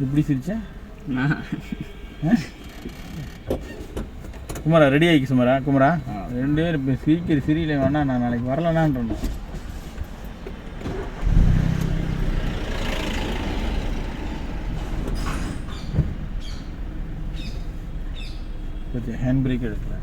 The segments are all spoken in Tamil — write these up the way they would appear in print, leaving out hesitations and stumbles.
எப்படி சிரிச்சேன் குமாரா ரெடி ஆகிக்கு சுமாரா குமாரா 2 பேர் இப்போ சிரிக்கிற சிரியில வேணா நான் நாளைக்கு வரலனான்றேன் கொஞ்சம் ஹேண்ட் பிரேக் எடுக்கல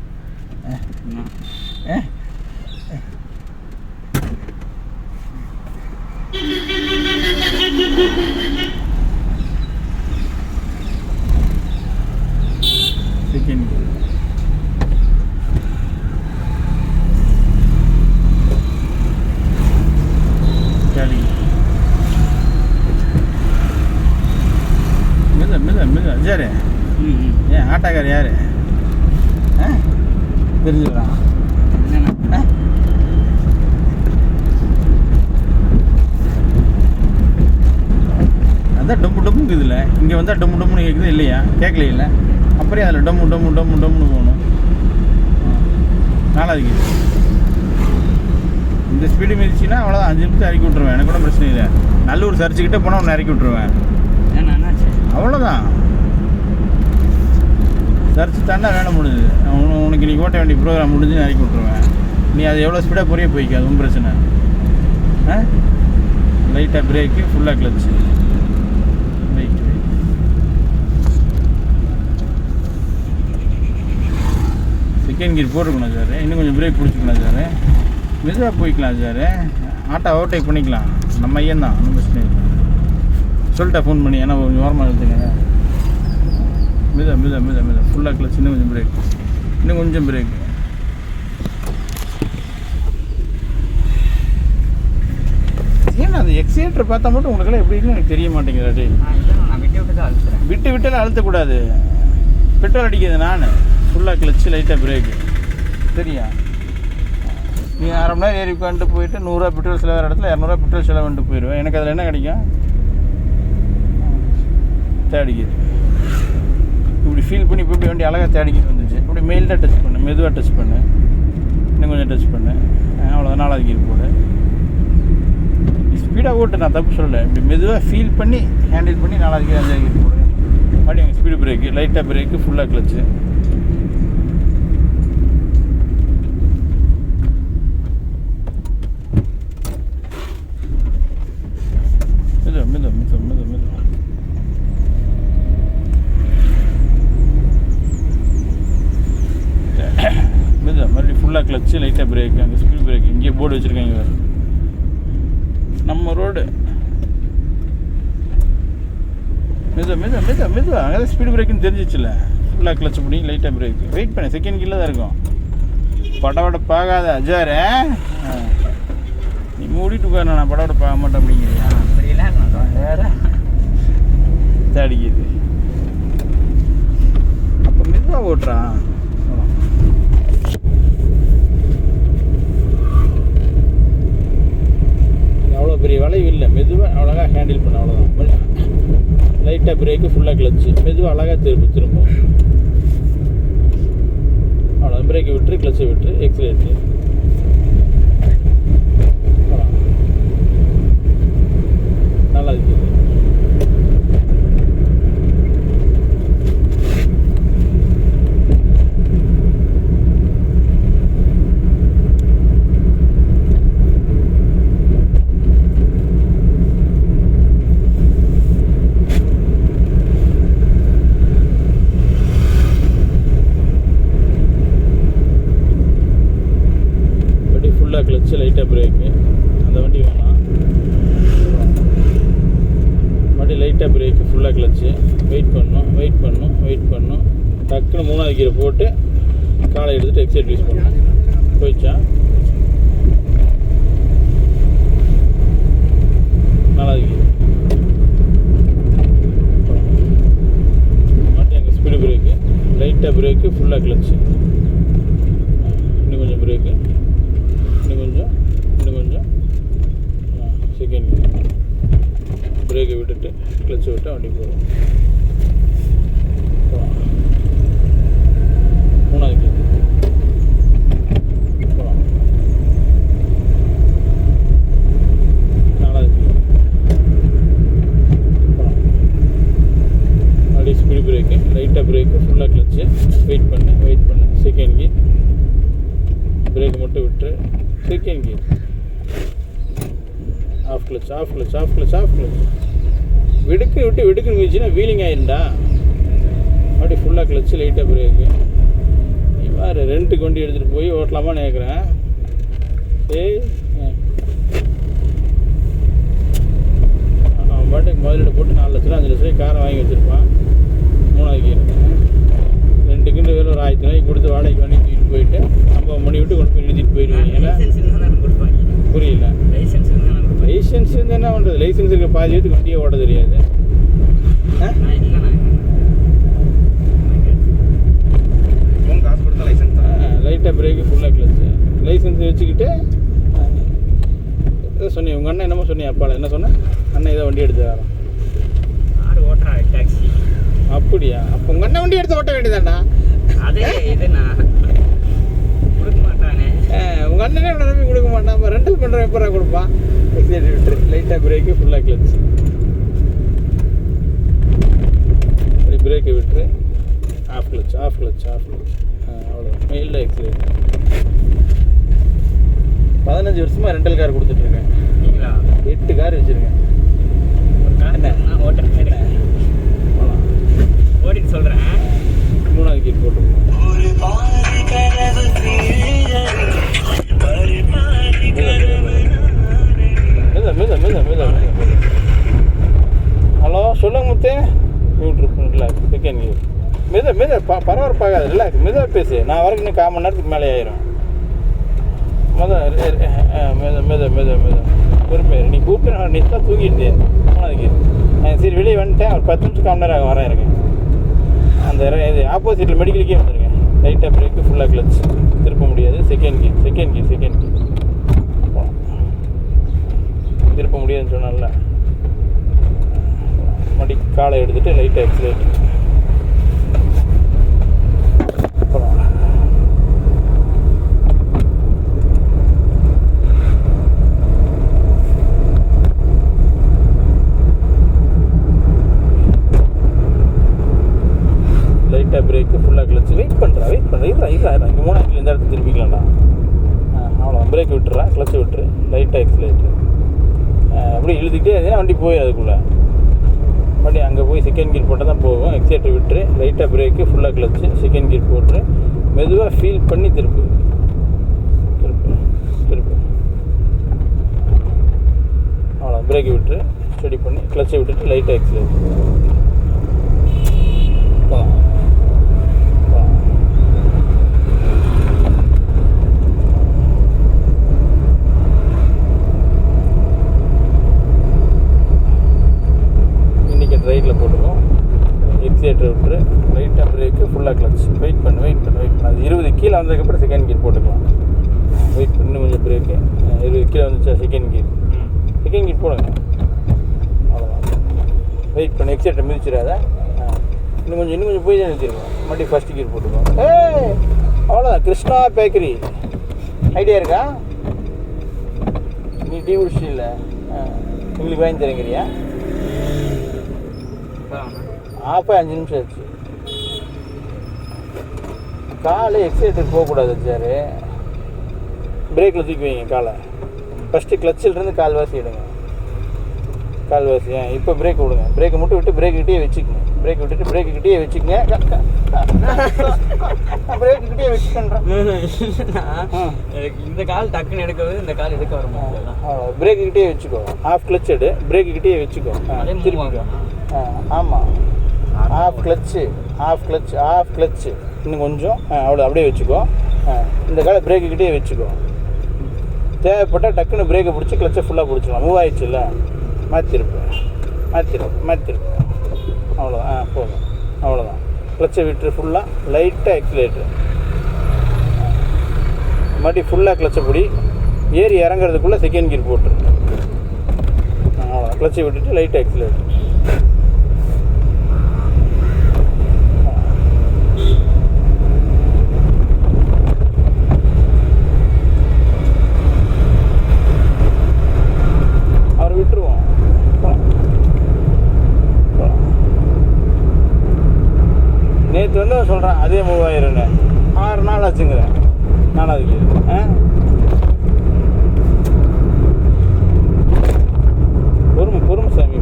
செகண்ட் சரி மித ஜாரு ஏன் ஆட்டாக்கார் யாரு தெரிஞ்சுக்கிறான் அதான் டொம்பு டொம்புக்கு இதில் இங்கே வந்தால் டொம்பு டொம்புன்னு கேட்குது இல்லையா கேட்கல இல்லை அப்புறம் அதில் டொம்பு டொம்பு டொம்பு டொம்புன்னு போகணும் 4வது கீழ் இந்த ஸ்பீடு மிதிச்சுன்னா அவ்வளோதான் 5 நிமிஷம் இறக்கி விட்ருவேன் எனக்கு கூட பிரச்சனை இல்லை நல்லூர் சர்ச்சுக்கிட்டே போனால் ஒன்று இறக்கி விட்ருவேன் அவ்வளோதான் சர்ச்சு தாண்டா வேலை முடிஞ்சுது உனக்கு நீ ஓட்ட வேண்டிய ப்ரோக்ராம் முடிஞ்சு இறக்கி விட்ருவேன் நீ அது எவ்வளோ ஸ்பீடாக பொரிய போய்க்க அதுவும் பிரச்சனை லைட்டாக பிரேக்கு ஃபுல்லாக கிளச்சு வெயிட் செகண்ட் கியர் போட்டுக்கணும் சார் இன்னும் கொஞ்சம் பிரேக் பிடிச்சிக்கலாம் சார் மெதுவாக போய்க்கலாம் சார் ஆட்டோ ஓவர்டேக் பண்ணிக்கலாம் நம்ம ஐயன் தான் ஒன்றும் பிரச்சனை இல்லை சொல்லிட்டா ஃபோன் பண்ணி ஏன்னா கொஞ்சம் ஓரமாக எடுத்துங்க மித ஃபுல்லாக கிளச் இன்னும் கொஞ்சம் பிரேக் இன்னும் கொஞ்சம் பிரேக் ஏன்னா அந்த எக்ஸிலேட்டர் பார்த்தா மட்டும் உங்களுக்கெல்லாம் எப்படி இருக்குன்னு எனக்கு தெரிய மாட்டேங்குது விட்டு விட்டுலாம் அழுத்தக்கூடாது பெட்ரோல் அடிக்கிறது நான் ஃபுல்லாக கிளச்சு லைட்டாக பிரேக்கு சரியா நீ அரை மணி நேரம் ஏறி உட்காந்துட்டு போயிட்டு 100 ரூபா பெட்ரோல் செலவு இடத்துல 200 ரூபா பெட்ரோல் செலவு வந்துட்டு போயிடுவேன் எனக்கு அதில் என்ன கிடைக்கும் தேடிக்குது இப்படி ஃபீல் பண்ணி இப்படி வண்டி அழகாக தேடிக்கிட்டு வந்துச்சு இப்படி மெயில்டாக டச் பண்ணு மெதுவாக டச் பண்ணு இன்னும் கொஞ்சம் டச் பண்ணு அவ்வளோதான் 4வது கீர் போடு ஸ்பீடாக ஓட்டு நான் தப்பு சொல்லலை இப்படி மெதுவாக ஃபீல் பண்ணி ஹேண்டில் பண்ணி 4வது கீர் 5வது கீர் போடு மறுபடியும் எங்கள் ஸ்பீடு பிரேக்கு லைட்டாக பிரேக்கு ஃபுல்லாக கிளச்சு மெதுவாக மறுபடியும் ஃபுல்லாக கிளச்சு லைட்டாக பிரேக் அங்கே ஸ்பீட் பிரேக் இங்கே போர்டு வச்சுருக்காங்க வேறு நம்ம ரோடு மெதுவாக அங்கே தான் ஸ்பீடு பிரேக்குன்னு தெரிஞ்சிச்சுல ஃபுல்லாக கிளச்சு பண்ணி லைட்டாக பிரேக் வெயிட் பண்ண செகண்ட் கீழே தான் இருக்கும் படவடை பார்க்காத அஜார் நீ மூடிட்டு உட்கார நான் படவடை பார்க்க மாட்டேன் அப்படிங்கிறியா அப்படிலாம் வேறு தேடிக்குது அப்போ மெதுவாக ஓட்டுறான் அவ்வளோ பெரிய வளைவு இல்லை மெதுவாக அழகாக ஹேண்டில் பண்ண அவ்வளோதான் லைட்டாக பிரேக்கு ஃபுல்லாக கிளச்சு மெதுவாக அழகாக திரும்பும் அவ்வளோ பிரேக்கை விட்டு கிளச்சை விட்டு எக்ஸிலேட்ரு நல்லா இருக்குது கிளச்சு லைட்டாக பிரேக்கு அந்த வண்டி வேணாம் வண்டி லைட்டாக பிரேக்கு ஃபுல்லாக கிளச்சு வெயிட் பண்ணணும் டக்குன்னு 3வது கீரை போட்டு காலை எடுத்துகிட்டு எக்ஸைட் யூஸ் பண்ணணும் போயிடுச்சா 4வது கீரை மாட்டி அங்கே ஸ்பீடு பிரேக்கு லைட்டாக பிரேக்கு ஃபுல்லாக கிளச்சு இன்னும் கொஞ்சம் பிரேக்கு இன்னும் கொஞ்சம் செகண்ட் பிரேக்கை விட்டுட்டு கிளச்சை விட்டு வண்டி போகும் 3வது கீர் போகலாம் 4வது கீர் போகலாம் லைட்டாக பிரேக்கு, ஃபுல்லாக கிளச்சு. வெயிட் பண்ணு. Second gear. பிரேக் மட்டும் விட்டுரு. Second gear. Off clutch. வெடுக்குன்னு மிதிச்சுன்னா வீலிங் ஆயிருண்டா. அப்படி ஃபுல்லாக கிளச்சு, லைட்டாக பிரேக்கு. நீ வேறு ரெண்ட்டுக்கு வண்டி எடுத்துகிட்டு போய் ஓட்டலாமான்னு கேட்குறேன். அவன் பாட்டுக்கு முதலீடு போட்டு 4 லட்ச ரூபா 5 லட்ச ரூபாய் காரை வாங்கி வச்சுருப்பான். 3வது கீர். ரெண்டுக்குண்டு வேலை ஒரு 1000 ரூபாய்க்கு கொடுத்து வாடகைக்கு வண்டி தூக்கிட்டு போயிட்டு 50 மணி விட்டு கொண்டு போய் நிறுத்திட்டு போயிடுவீங்க. புரியல. லைசன்ஸ் இருந்து என்ன பண்ணுறது? லைசன்ஸ் இருக்க பாதி பேருக்கு வண்டியை ஓட தெரியாது. லைட்டாக பிரேக்கு, ஃபுல்லாக கிளச்சு. லைசன்ஸ் வச்சுக்கிட்டு சொன்னேன். உங்கள் அண்ணன் என்னமோ சொன்னேன். அப்பால என்ன சொன்னேன்? அண்ணன் ஏதோ வண்டி எடுத்து தரான். டாக்ஸி. அப்படியா? அப்போ உங்கள் அண்ணன் வண்டி எடுத்து ஓட்ட வேண்டியதாண்டா. அதே இதுண்ணா கொடுக்க மாட்டானே. உங்கள் அண்ணனே நம்பி கொடுக்க மாட்டான். இப்போ ரெண்டல் பண்ணுறேன் எப்போ கொடுப்பான்? எக்ஸைட் விட்டுரு. லைட்டாக பிரேக்கு, ஃபுல்லாக கிளச்சு. அப்படி பிரேக்கை விட்டுரு. Half clutch. அவ்வளோ மெயில்டாக எக்ஸைட். 15 வருஷமாக ரெண்டல் கார் கொடுத்துட்ருக்கேன். 8 கார் வச்சுருக்கேன். என்ன ஓடிட்டு சொல்கிறேன். 3வது கீர் போட்டுருக்கோம். ஹலோ, சொல்லுங்க முத்து. நியூட்ரு செகண்ட் கீர். பரபரப்பாகாது. இல்லை, மெதுவாக பேசு. நான் வரைக்கும் இன்னும் 1/4 மணி நேரத்துக்கு மேலே ஆயிரும். பொறுமை. நீ கூப்பிட்டு நீ தான் தூங்கிட்டு 3வது கீர். சரி, வெளியே வந்துட்டேன். ஒரு 10 நிமிஷம் 1/4 மணி நேரம் வரேன். இருக்கேன் அந்த இது ஆப்போசிட்டில் மெடிக்கலுக்கே வந்துருங்க. லைட்டாக பிரேக்கு, ஃபுல்லாக கிளச். திருப்ப முடியாது. Second gear. திருப்ப முடியாதுன்னு சொன்னால மடி காலை எடுத்துகிட்டு லைட்டாக எக்ஸலேட். லைட்டாக பிரேக்கு, ஃபுல்லாக கிளச்சு. வெயிட் பண்ணுறா. இங்கே 3வது கீழ் இந்த இடத்துல திருப்பிக்கலாம்டா. அவ்வளோ பிரேக் விட்டுறா. கிளச்சு விட்டுரு. லைட்டாக எக்ஸலேட்ரு. அப்படி இழுத்துக்கிட்டே இருந்தீங்கன்னா வண்டி போயிடும். அதுக்குள்ளே வண்டி அங்கே போய் செகண்ட் கீர் போட்டால் தான் போகும். எக்ஸலேட்டர் விட்டுரு. லைட்டாக பிரேக்கு, ஃபுல்லாக கிளச்சு. செகண்ட் கீர் போட்டுரு. மெதுவாக ஃபீல் பண்ணி திருப்பு. அவ்வளோ பிரேக்கை விட்டுரு. ஸ்டடி பண்ணி கிளச்சை விட்டுட்டு லைட்டாக எக்ஸலேட்டர். ரைட்டில் போட்டுக்கும். எக்ஸலேட்டர் விட்டுரு. லைட்டாக பிரேக்கு, ஃபுல்லாக கிளச். வெயிட் பண்ணு. அது 20 கீழே வந்ததுக்கப்புறம் செகண்ட் கீர் போட்டுக்கலாம். வெயிட் பண்ணி கொஞ்சம் பிரேக்கு. 20 கீழே வந்துச்சா செகண்ட் கீர் போடுங்க. அவ்வளோதான். வெயிட் பண்ணி எக்ஸலேட்டர் மிதிச்சிடாத. இன்னும் கொஞ்சம் போய் தான் நிறுத்திருக்கோம். மறுபடியும் ஃபஸ்ட்டு கீர் போட்டுக்கோம். அவ்வளோதான். கிருஷ்ணா பேக்கரி ஐடியா இருக்கா? நீ டீ குடிச்சிட்டு இல்லை, உங்களுக்கு வாங்கி தரங்கிறியா? ஆப்போ 5 நிமிஷம் ஆச்சு. காலை எக்ஸலேட்டர் போகக்கூடாது சார். பிரேக்கில் தூக்கி வைங்க காலை. ஃபஸ்ட்டு கிளச்சிலிருந்து கால்வாசி எடுங்க. கால்வாசி. இப்போ பிரேக் விடுங்க. பிரேக்கை மட்டும் விட்டு பிரேக்கிட்டே வச்சுக்கோங்க. பிரேக் விட்டுட்டு பிரேக்கிட்டே வச்சுக்கோங்க. பிரேக்கிட்டே வச்சுக்கன்றேன். இந்த கால் டக்குன்னு எடுக்கிறது, இந்த கால் எடுக்க வர முடியாது. பிரேக்கிட்டே வச்சுக்கோ. ஆஃப் கிளச் எடு. பிரேக்கிட்டே வச்சுக்கோ. திரும்பிக்கோ. ஆமாம். Half clutch. இன்னும் கொஞ்சம். அவ்வளோ அப்படியே வச்சுக்கோ. இந்த காலை பிரேக்கிட்டே வச்சுக்கோ. தேவைப்பட்டால் டக்குன்னு பிரேக்கை பிடிச்சி கிளச்சை ஃபுல்லாக பிடிச்சிக்கலாம். மூவ் ஆயிடுச்சுல்ல, மாற்றிருப்பேன். அவ்வளோதான். போதும். அவ்வளோதான். கிளச்சை விட்டு ஃபுல்லாக லைட்டாக எக்ஸலேட்டர். மறுபடியும் ஃபுல்லாக கிளச்சை பிடி. ஏறி இறங்குறதுக்குள்ளே செகண்ட் கீர் போட்டுரு. அவ்வளோதான். கிளச்சை விட்டுட்டு லைட்டாக எக்ஸலேட்டர். நேற்று வந்து சொல்கிறேன் அதே 3000ன்னு 6 நாள் ஆச்சுங்கிறேன் நான் அதுக்கு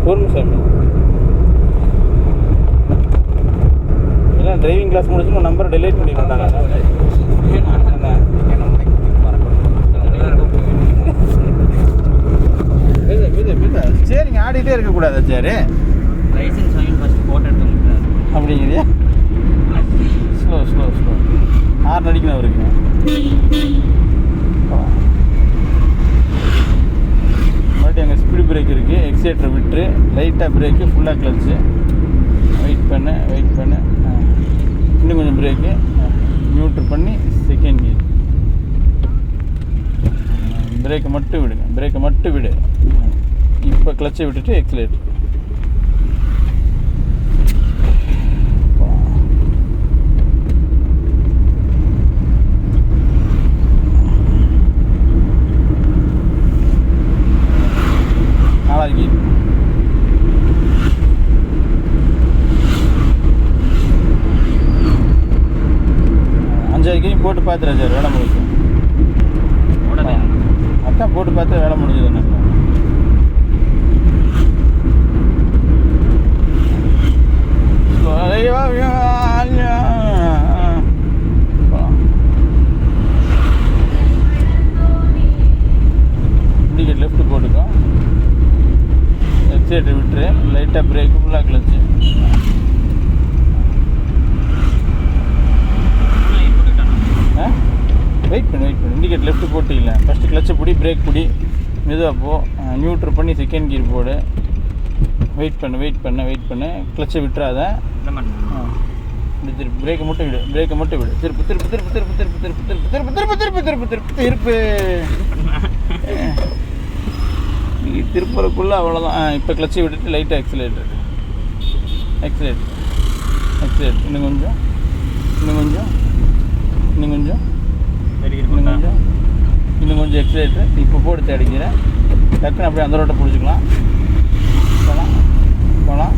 பொறுமை சாமி எல்லாம் டிரைவிங் கிளாஸ் முடிச்சு உன் நம்பரை டெலீட் பண்ணி வந்தாங்க சரிங்க ஆடிட்டே இருக்கக்கூடாதா சரி லைசன்ஸ் வாங்கி ஃபஸ்ட்டு போட்டோ எடுத்து அப்படிங்கிறியா ஸ்லோ ஹார்ன் அடிக்கணும் அவருக்கு மறுபடியும் அங்கே ஸ்பீடு பிரேக் இருக்குது எக்ஸைட்டர் விட்டுரு லைட்டாக பிரேக்கு ஃபுல்லாக கிளச்சு வெயிட் பண்ணு இன்னும் கொஞ்சம் பிரேக்கு நியூட்ரு பண்ணி செகண்ட் கியர் பிரேக்கை மட்டும் விடு இப்போ கிளச்சை விட்டுட்டு எக்ஸலேட்டர் நாலாவது அஞ்சாவது கீழ் போட்டு பார்த்துறேன் சார் வேலை முடிச்சு அதான் போட்டு பார்த்து வேலை முடிஞ்சது என்ன இண்டிகேட் லெஃப்ட் போட்டுக்கோ எக்ஸைட்டர் விட்டுரு லைட்டாக பிரேக்கு ஃபுல்லாக கிளச்சு வெயிட் பண்ணு இண்டிகேட் லெஃப்ட் போட்டிங்கள ஃபஸ்ட்டு கிளச்சை பிடி பிரேக் பிடி மெதுவாக போ நியூட்ரு பண்ணி செகண்ட் கியர் போடு வெயிட் பண்ணு கிளச்சை விட்டுறாத திருப்பு பிரேக்கை மட்டும் விடு திருப்பு திருப்பறக்குள்ளே அவ்வளோதான் இப்போ கிளச்சை விட்டுட்டு லைட்டாக எக்ஸலேட்டர் இன்னும் கொஞ்சம் எக்ஸலேட்டர் இப்போ போட்டு அடிக்கிறேன் டக்குன்னு அப்படியே அந்த ரோட்டை பிடிச்சிக்கலாம் போகலாம்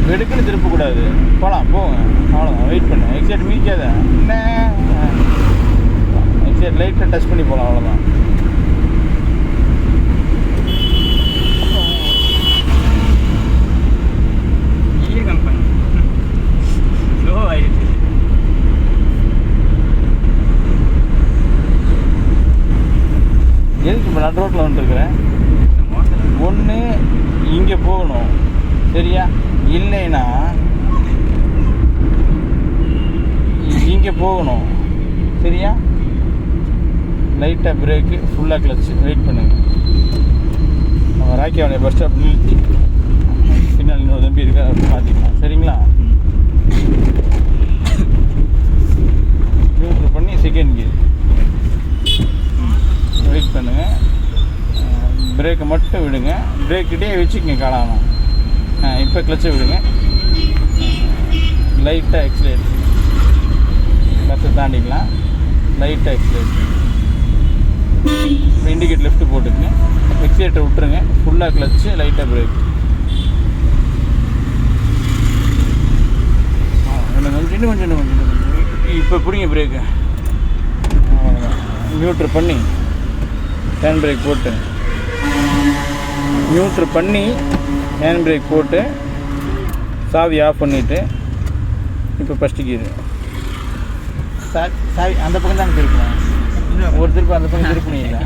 வெடுக்குன்னு திருப்பக்கூடாது போங்க அவ்வளோதான் வெயிட் பண்ணு எக்ஸைட் மீக்காத என்ன எக்ஸைட் லைட்டாக டச் பண்ணி போகலாம் அவ்வளோதான் கம்பெனி ஸ்லோ ஆயிடுச்சு எதுக்கு இப்போ நடு ரோட்டில் வந்துருக்குறேன் ஒன்று இங்கே போகணும் சரியா இல்லைன்னா இங்கே போகணும் சரியா லைட்டாக பிரேக்கு ஃபுல்லாக கிளச்சு வெயிட் பண்ணுங்க நம்ம ராக்கியாவுடைய பஸ் ஸ்டாப் நிறுத்தி பின்னால் இன்னொரு தம்பி இருக்கா மாற்றிக்கலாம் சரிங்களா நியூட்ரு பண்ணி செகண்ட் கியர் வெயிட் பண்ணுங்கள் பிரேக்கை மட்டும் விடுங்க பிரேக்கிட்டே வச்சுக்கங்க காலாமல் இப்போ கிளச்சை விடுங்க லைட்டாக எக்ஸலேட்டர் பஸ்ஸை தாண்டிக்கலாம் லைட்டாக எக்ஸலேட்டர் இண்டிகேட் லெஃப்ட் போட்டுக்குங்க எக்ஸலேட்டர் விட்டுருங்க ஃபுல்லாக கிளச்சு லைட்டாக பிரேக் இன்னும் கொஞ்சம் இப்போ பிடிங்க பிரேக்கு நியூட்ரு பண்ணி ஹேண்ட் பிரேக் போட்டு ஹேண்ட் பிரேக் போட்டு சாவி ஆஃப் பண்ணிவிட்டு இப்போ ஃபஸ்ட்டு கீரு சாவி அந்த பக்கம் தான் திருப்பணும் ஒரு திருப்பு அந்த பக்கம் திருப்பினீங்களா